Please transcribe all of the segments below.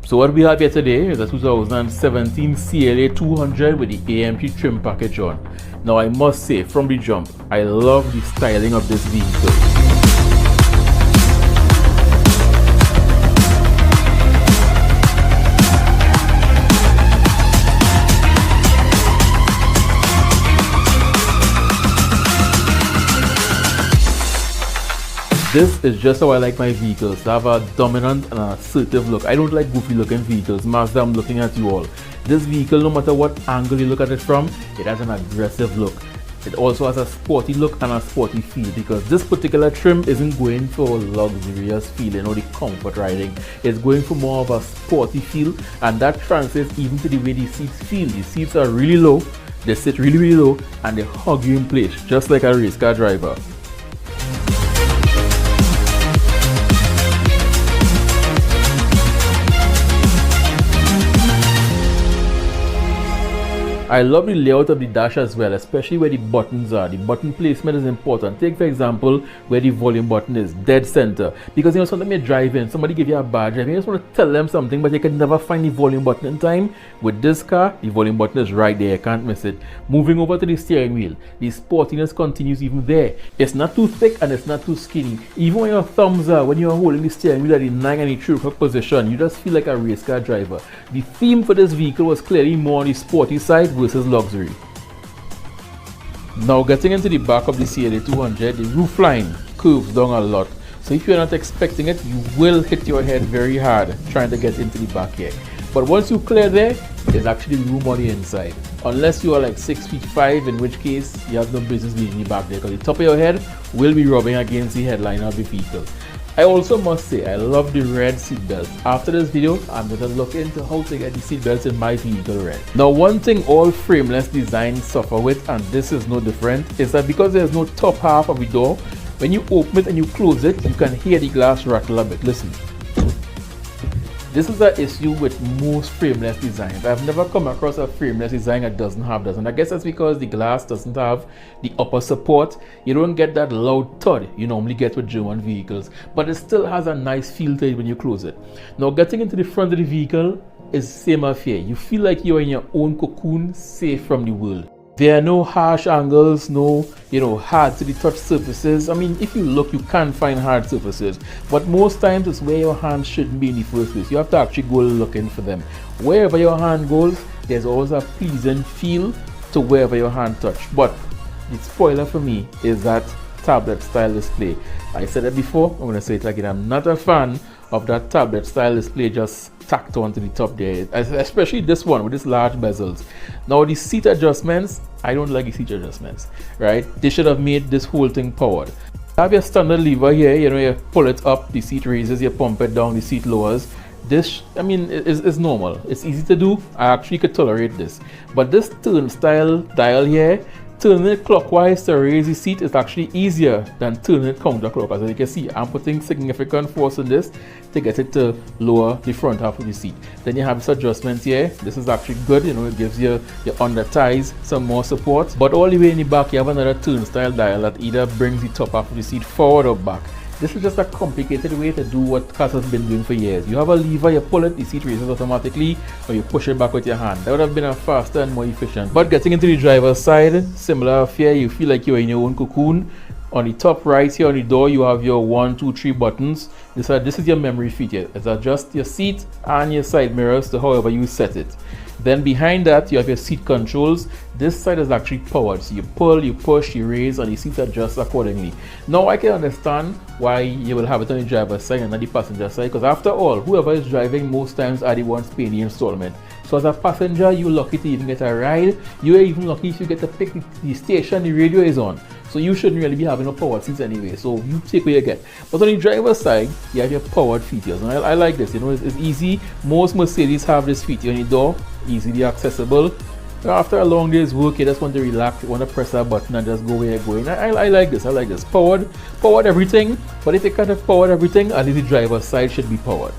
So what we have here today is a 2017 CLA 200 with the AMG trim package on. Now I must say from the jump, I love the styling of this vehicle. This is just how I like my vehicles, to have a dominant and assertive look. I don't like goofy looking vehicles. Mazda, I'm looking at you all. This vehicle, no matter what angle you look at it from, it has an aggressive look. It also has a sporty look and a sporty feel, because this particular trim isn't going for luxurious feeling or the comfort riding. It's going for more of a sporty feel, and that translates even to the way the seats feel. The seats are really low, they sit really low, and they hug you in place, just like a race car driver. I love the layout of the dash as well, especially where the buttons are. The button placement is important. Take for example where the volume button is, dead center. Because you know, sometimes you're driving, somebody give you a badge and you just want to tell them something, but you can never find the volume button in time. With this car, the volume button is right there, you can't miss it. Moving over to the steering wheel, the sportiness continues even there. It's not too thick and it's not too skinny. Even when your thumbs are, when you're holding the steering wheel at the 9 and the 3 o'clock position, you just feel like a race car driver. The theme for this vehicle was clearly more on the sporty side versus luxury. Now getting into the back of the CLA 200, the roof line curves down a lot. So if you're not expecting it, you will hit your head very hard trying to get into the back here. But once you clear there, there's actually room on the inside. Unless you are like 6'5", in which case you have no business being in the back there, because the top of your head will be rubbing against the headline of the vehicle. I also must say I love the red seat belts. After this video, I'm going to look into how to get the seat belts in my vehicle red. Now one thing all frameless designs suffer with, and this is no different, is that because there's no top half of the door, when you open it and you close it, you can hear the glass rattle a bit. Listen. This is an issue with most frameless designs. I've never come across a frameless design that doesn't have this, and I guess that's because the glass doesn't have the upper support. You don't get that loud thud you normally get with German vehicles, but it still has a nice feel to it when you close it. Now getting into the front of the vehicle is the same affair. You feel like you're in your own cocoon, safe from the world. There are no harsh angles, no hard to the touch surfaces. I mean, if you look, you can find hard surfaces, but most times it's where your hand shouldn't be in the first place. You have to actually go looking for them. Wherever your hand goes, there's always a pleasing feel to wherever your hand touch. But the spoiler for me is that tablet style display. I said it before, I'm going to say it again. I'm not a fan of that tablet style display just tacked onto the top there, especially this one with this large bezels. Now the seat adjustments, I don't like the seat adjustments, right? They should have made this whole thing powered. You have your standard lever here, you pull it up, the seat raises, you pump it down, the seat lowers. This, I mean, is normal. It's easy to do. I actually could tolerate this. But this turnstile dial here, turning it clockwise to raise the seat is actually easier than turning it counterclockwise. As you can see, I'm putting significant force on this to get it to lower the front half of the seat. Then you have this adjustment here. This is actually good, it gives your under thighs some more support. But all the way in the back, you have another turnstile dial that either brings the top half of the seat forward or back. This is just a complicated way to do what cars have been doing for years. You have a lever, you pull it, the seat raises automatically, or you push it back with your hand. That would have been a faster and more efficient. But getting into the driver's side, similar affair, you feel like you're in your own cocoon. On the top right here on the door, you have your 1, 2, 3 buttons. This is your memory feature. It's adjust your seat and your side mirrors to however you set it. Then behind that, you have your seat controls. This side is actually powered, so you pull, you push, you raise, and the seats adjust accordingly. Now I can understand why you will have it on the driver's side and not the passenger side, because after all, whoever is driving most times are the ones paying the installment. So as a passenger, you're lucky to even get a ride. You're even lucky if you get to pick the station the radio is on. So you shouldn't really be having no powered seats anyway, so you take what you get. But on the driver's side, you have your powered features, and I like this. It's easy. Most Mercedes have this feature on the door, easily accessible. After a long day's work, you just want to relax, you want to press a button and just go where you're going. I like this. I like this. Powered everything. But if you can't have powered everything, at least the driver's side should be powered.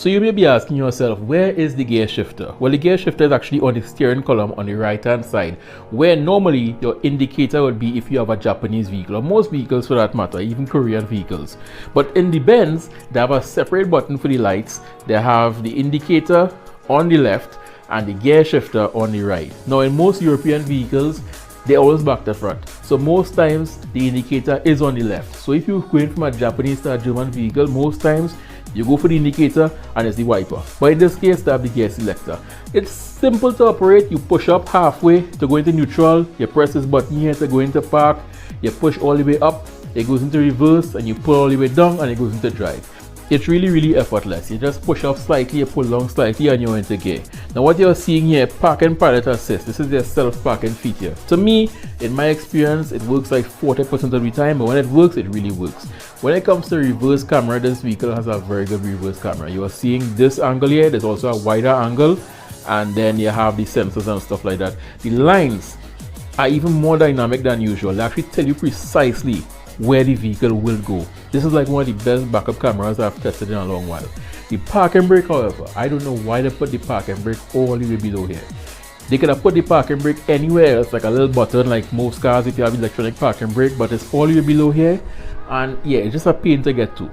So you may be asking yourself, where is the gear shifter? Well, the gear shifter is actually on the steering column on the right hand side, where normally your indicator would be if you have a Japanese vehicle, or most vehicles for that matter, even Korean vehicles. But in the Benz, they have a separate button for the lights. They have the indicator on the left and the gear shifter on the right. Now in most European vehicles, they always back to front. So most times the indicator is on the left. So if you're going from a Japanese to a German vehicle, most times you go for the indicator and it's the wiper. But in this case, they have the gear selector. It's simple to operate. You push up halfway to go into neutral. You press this button here to go into park. You push all the way up. It goes into reverse, and you pull all the way down and it goes into drive. It's really effortless. You just push up slightly, you pull down slightly, and you're into gear. Now what you're seeing here, park and pilot assist. This is their self-parking feature. To me, in my experience, it works like 40% of the time, but when it works, it really works. When it comes to reverse camera, this vehicle has a very good reverse camera. You are seeing this angle here. There's also a wider angle, and then you have the sensors and stuff like that. The lines are even more dynamic than usual. They actually tell you precisely where the vehicle will go. This is like one of the best backup cameras I've tested in a long while. The parking brake, however, I don't know why they put the parking brake all the way below here. They could have put the parking brake anywhere else, like a little button like most cars if you have electronic parking brake, but it's all the way below here, and yeah, it's just a pain to get to.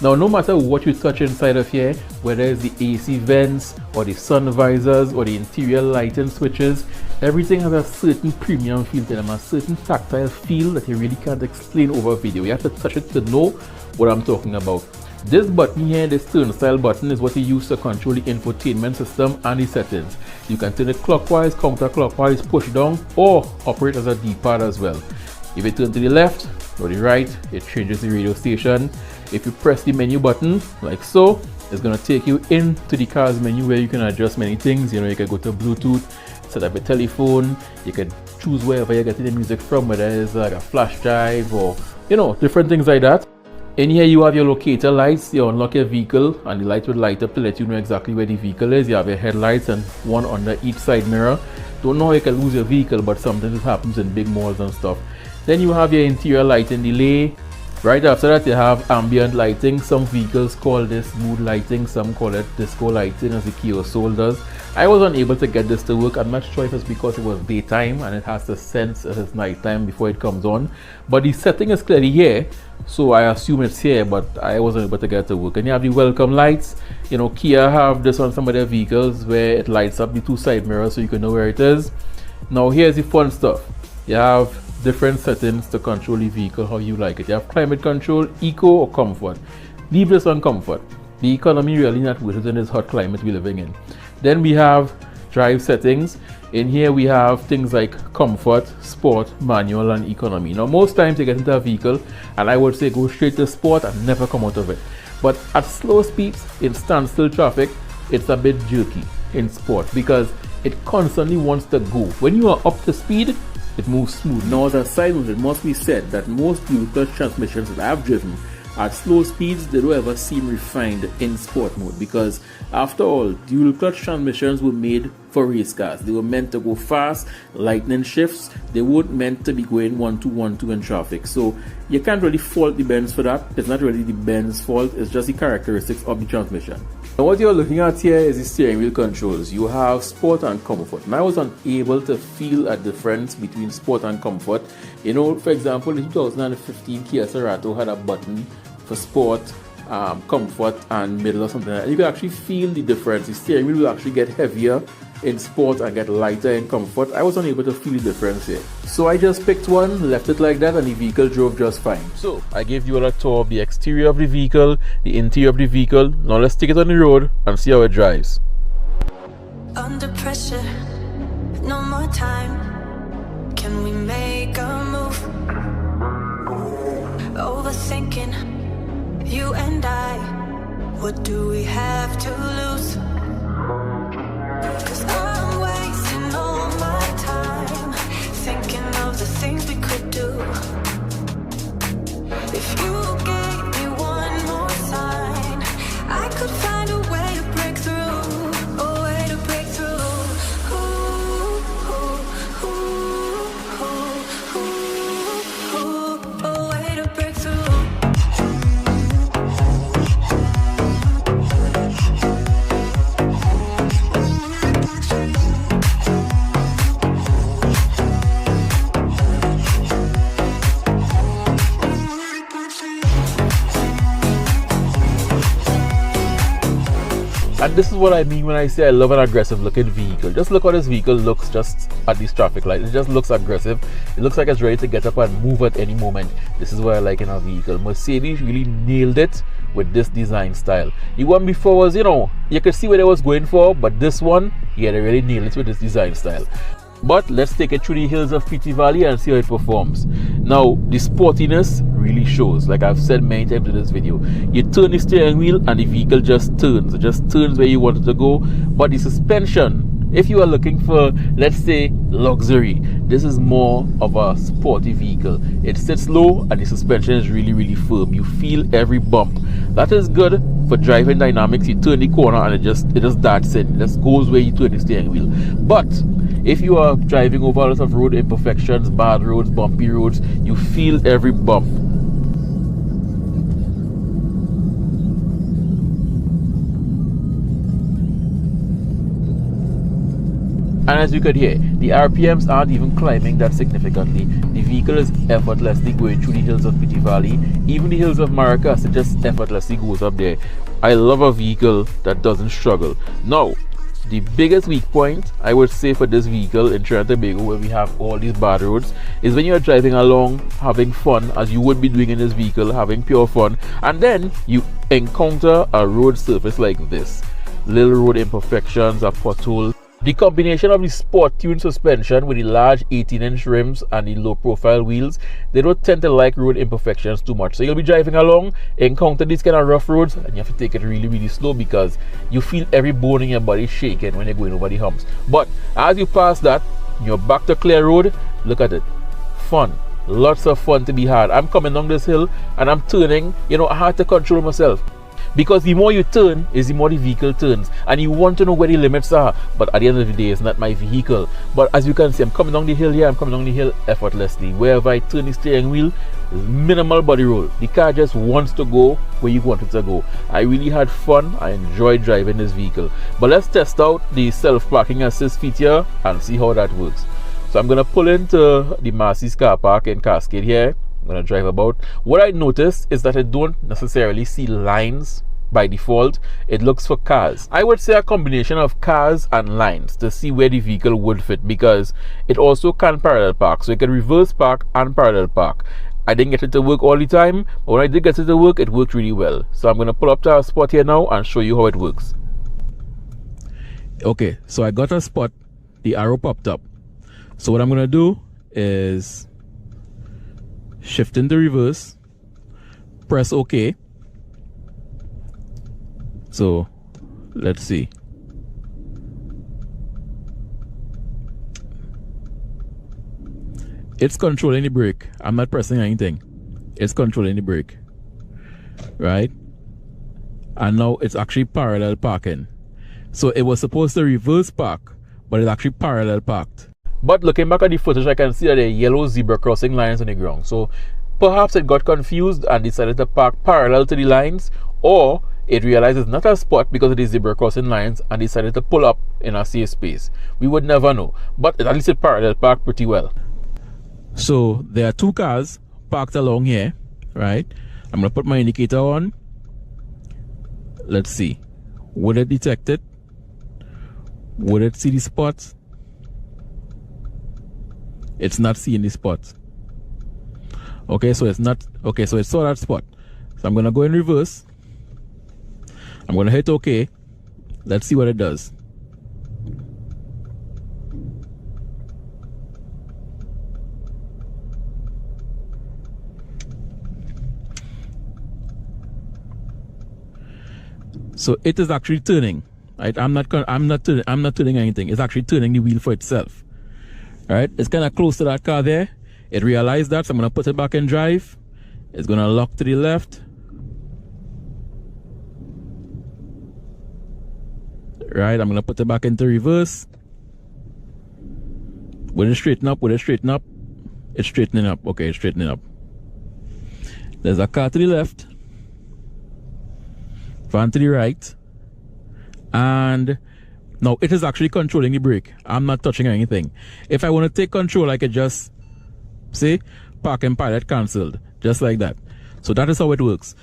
Now, no matter what you touch inside of here, whether it's the AC vents or the sun visors or the interior lighting switches, everything has a certain premium feel to them, a certain tactile feel that you really can't explain over video. You have to touch it to know what I'm talking about. This button here, this turnstile button, is what you use to control the infotainment system and the settings. You can turn it clockwise, counterclockwise, push down, or operate as a D-pad as well. If you turn to the left or the right, it changes the radio station. If you press the menu button like so, it's going to take you into the car's menu where you can adjust many things. You know, you can go to Bluetooth, set up a telephone, you can choose wherever you're getting the music from, whether it's like a flash drive or, you know, different things like that. In here you have your locator lights. You unlock your vehicle and the light will light up to let you know exactly where the vehicle is. You have your headlights and one under each side mirror. Don't know how you can lose your vehicle, but sometimes it happens in big malls and stuff. Then you have your interior lighting delay. Right after that you have ambient lighting. Some vehicles call this mood lighting, some call it disco lighting, as the Kia Soul does. I was unable to get this to work. I'm not sure if it's because it was daytime and it has to sense as it's nighttime before it comes on, but the setting is clearly here, so I assume it's here, but I wasn't able to get it to work. And you have the welcome lights. You know, Kia have this on some of their vehicles where it lights up the two side mirrors so you can know where it is. Now here's the fun stuff. You have different settings to control the vehicle how you like it. You have climate control, eco, or comfort. Leave this on comfort. The economy really not worth it in this hot climate we're living in. Then we have drive settings. In here we have things like comfort, sport, manual, and economy. Now most times you get into a vehicle and I would say go straight to sport and never come out of it. But at slow speeds in standstill traffic, it's a bit jerky in sport because it constantly wants to go. When you are up to speed, it moves smooth. Now as a side note, it must be said that most dual clutch transmissions that I've driven at slow speeds, they don't ever seem refined in sport mode, because after all, dual clutch transmissions were made for race cars. They were meant to go fast, lightning shifts. They weren't meant to be going 1-2-1-2 in traffic. So you can't really fault the Benz for that. It's not really the Benz fault, it's just the characteristics of the transmission. Now what you're looking at here is the steering wheel controls. You have sport and comfort. And I was unable to feel a difference between sport and comfort. You know, for example, the 2015 Kia Cerato had a button for sport, comfort, and middle or something like that. You can actually feel the difference. The steering wheel will actually get heavier in sport and get lighter in comfort. I was unable to feel the difference here. So I just picked one, left it like that, and the vehicle drove just fine. So I gave you all a tour of the exterior of the vehicle, the interior of the vehicle. Now let's take it on the road and see how it drives. Under pressure, no more time. Can we make a move? Overthinking, you and I. What do we have to lose? 'Cause I'm wasting all my time thinking of the things we could do. If you this is what I mean when I say I love an aggressive looking vehicle. Just look how this vehicle looks just at this traffic light. It just looks aggressive. It looks like it's ready to get up and move at any moment. This is what I like in a vehicle. Mercedes really nailed it with this design style. The one before was, you know, you could see what they was going for, but this one, yeah, they really nailed it with this design style. But let's take it through the hills of PT Valley and see how it performs. Now, the sportiness really shows. Like I've said many times in this video, you turn the steering wheel and the vehicle just turns. It just turns where you want it to go. But the suspension, if you are looking for, let's say, luxury, this is more of a sporty vehicle. It sits low and the suspension is really, really firm. You feel every bump. That is good for driving dynamics. You turn the corner and it just darts in. It just goes where you turn the steering wheel. But if you are driving over a lot of road imperfections, bad roads, bumpy roads, you feel every bump. And as you could hear, the RPMs aren't even climbing that significantly. The vehicle is effortlessly going through the hills of PT Valley. Even the hills of Maracas, it just effortlessly goes up there. I love a vehicle that doesn't struggle. Now, the biggest weak point I would say for this vehicle in Trinidad and Tobago, where we have all these bad roads, is when you are driving along having fun, as you would be doing in this vehicle, having pure fun, and then you encounter a road surface like this. Little road imperfections, a pothole. The combination of the sport-tuned suspension with the large 18-inch rims and the low-profile wheels, they don't tend to like road imperfections too much. So you'll be driving along, encounter these kind of rough roads, and you have to take it really, really slow because you feel every bone in your body shaking when you're going over the humps. But as you pass that, you're back to clear road. Look at it. Fun. Lots of fun to be had. I'm coming down this hill and I'm turning. You know, I had to control myself. Because the more you turn is the more the vehicle turns, and you want to know where the limits are. But at the end of the day, it's not my vehicle. But as you can see, I'm coming down the hill here. I'm coming down the hill effortlessly. Wherever I turn the steering wheel, minimal body roll. The car just wants to go where you want it to go. I really had fun. I enjoyed driving this vehicle. But let's test out the self-parking assist feature and see how that works. So I'm going to pull into the Macy's car park in Cascade here. I'm going to drive about. What I noticed is that I don't necessarily see lines by default. It looks for cars. I would say a combination of cars and lines to see where the vehicle would fit, because it also can parallel park. So it can reverse park and parallel park. I didn't get it to work all the time, but when I did get it to work, it worked really well. So I'm going to pull up to our spot here now and show you how it works. Okay, so I got a spot. The arrow popped up. So what I'm going to do is shift into reverse, press OK. So let's see. It's controlling the brake. I'm not pressing anything. It's controlling the brake. Right? And now it's actually parallel parking. So it was supposed to reverse park, but it's actually parallel parked. But looking back at the footage, I can see that there are yellow zebra crossing lines on the ground. So perhaps it got confused and decided to park parallel to the lines, or it realized it's not a spot because of the zebra crossing lines and decided to pull up in a safe space. We would never know, but at least it parallel parked pretty well. So there are two cars parked along here, right? I'm going to put my indicator on. Let's see. Would it detect it? Would it see the spots? It's not seeing the spots. Okay, so it's not. Okay, so it saw that spot. So I'm going to go in reverse. I'm going to hit OK. Let's see what it does. So it is actually turning. Right? I'm not turning anything. It's actually turning the wheel for itself. Right? It's kind of close to that car there. It realized that, so I'm going to put it back in drive. It's going to lock to the left. Right, I'm going to put it back into reverse. Will it straighten up? Will it straighten up? It's straightening up. Okay, it's straightening up. There's a car to the left. Van to the right. And now it is actually controlling the brake. I'm not touching anything. If I want to take control, I could just, see, park and pilot cancelled. Just like that. So that is how it works.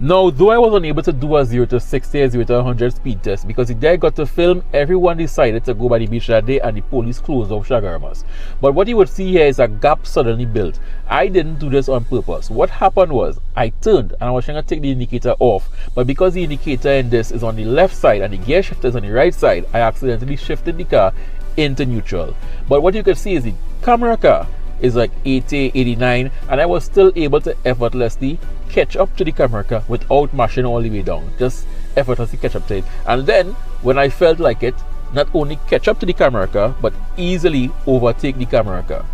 Now, though I was unable to do a 0 to 60 or 0 to 100 speed test because the day I got to film, everyone decided to go by the beach that day and the police closed off Chaguaramas. But what you would see here is a gap suddenly built. I didn't do this on purpose. What happened was I turned and I was trying to take the indicator off, but because the indicator in this is on the left side and the gear shifter is on the right side, I accidentally shifted the car into neutral. But what you can see is the camera car is like 80, 89, and I was still able to effortlessly catch up to the camera car without mashing all the way down. Just effortlessly catch up to it. And then when I felt like it, not only catch up to the camera car, but easily overtake the camera car.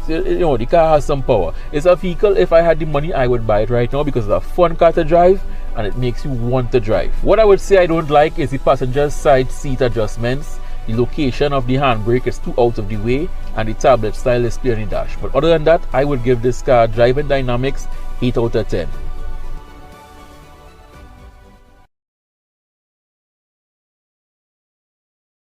So, you know, the car has some power. It's a vehicle, if I had the money, I would buy it right now because it's a fun car to drive and it makes you want to drive. What I would say I don't like is the passenger side seat adjustments. The location of the handbrake is too out of the way, and the tablet style display on the dash. But other than that, I would give this car driving dynamics 8 out of 10.